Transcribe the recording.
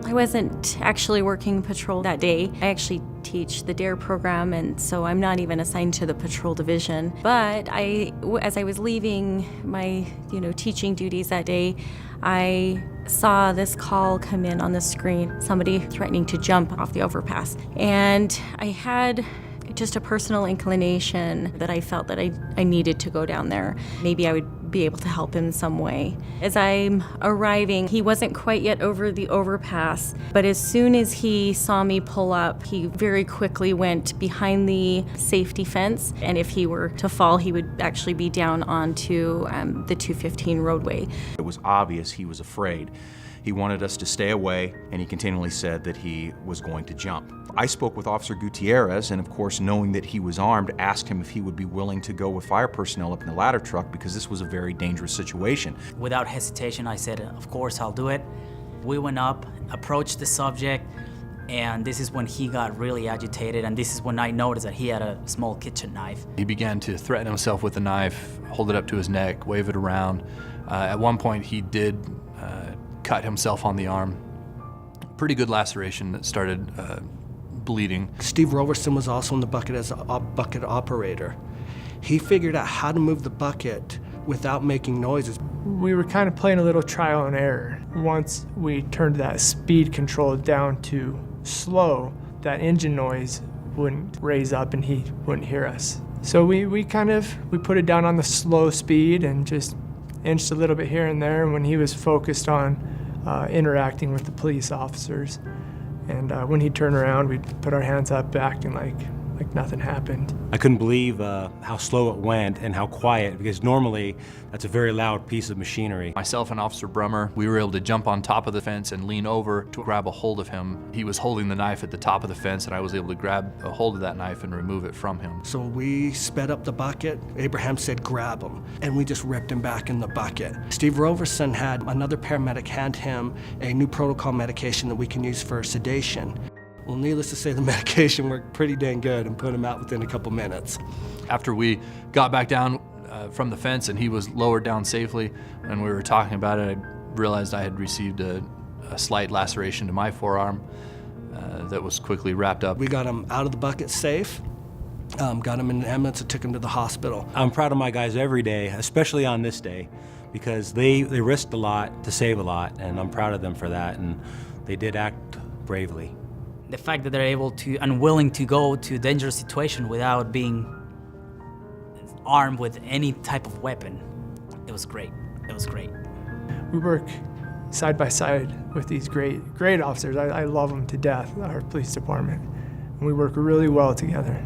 I wasn't actually working patrol that day. I actually teach the DARE program, and so I'm not even assigned to the patrol division. But as I was leaving my, teaching duties that day, I saw this call come in on the screen, somebody threatening to jump off the overpass. And I had just a personal inclination that I felt that I needed to go down there. Maybe I would be able to help him in some way. As I'm arriving, he wasn't quite yet over the overpass, but as soon as he saw me pull up, he very quickly went behind the safety fence, and if he were to fall, he would actually be down onto the 215 roadway. It was obvious he was afraid. He wanted us to stay away, and he continually said that he was going to jump. I spoke with Officer Gutierrez, and of course, knowing that he was armed, asked him if he would be willing to go with fire personnel up in the ladder truck because this was a very dangerous situation. Without hesitation, I said, of course, I'll do it. We went up, approached the subject, and this is when he got really agitated, and this is when I noticed that he had a small kitchen knife. He began to threaten himself with the knife, hold it up to his neck, wave it around. At one point, he did cut himself on the arm. Pretty good laceration that started bleeding. Steve Roverson was also in the bucket as a bucket operator. He figured out how to move the bucket without making noises. We were kind of playing a little trial and error. Once we turned that speed control down to slow, that engine noise wouldn't raise up and he wouldn't hear us. So we put it down on the slow speed and just inched a little bit here and there, and when he was focused on interacting with the police officers. And when he turned around, we'd put our hands up, acting like nothing happened. I couldn't believe how slow it went and how quiet, because normally that's a very loud piece of machinery. Myself and Officer Brummer, we were able to jump on top of the fence and lean over to grab a hold of him. He was holding the knife at the top of the fence, and I was able to grab a hold of that knife and remove it from him. So we sped up the bucket. Abraham said, grab him, and we just ripped him back in the bucket. Steve Roverson had another paramedic hand him a new protocol medication that we can use for sedation. Well, needless to say, the medication worked pretty dang good and put him out within a couple minutes. After we got back down from the fence and he was lowered down safely, and we were talking about it, I realized I had received a slight laceration to my forearm that was quickly wrapped up. We got him out of the bucket safe, got him in an ambulance and took him to the hospital. I'm proud of my guys every day, especially on this day, because they risked a lot to save a lot, and I'm proud of them for that, and they did act bravely. The fact that they're able to and willing to go to a dangerous situation without being armed with any type of weapon, it was great. It was great. We work side by side with these great officers. I love them to death, our police department. And we work really well together.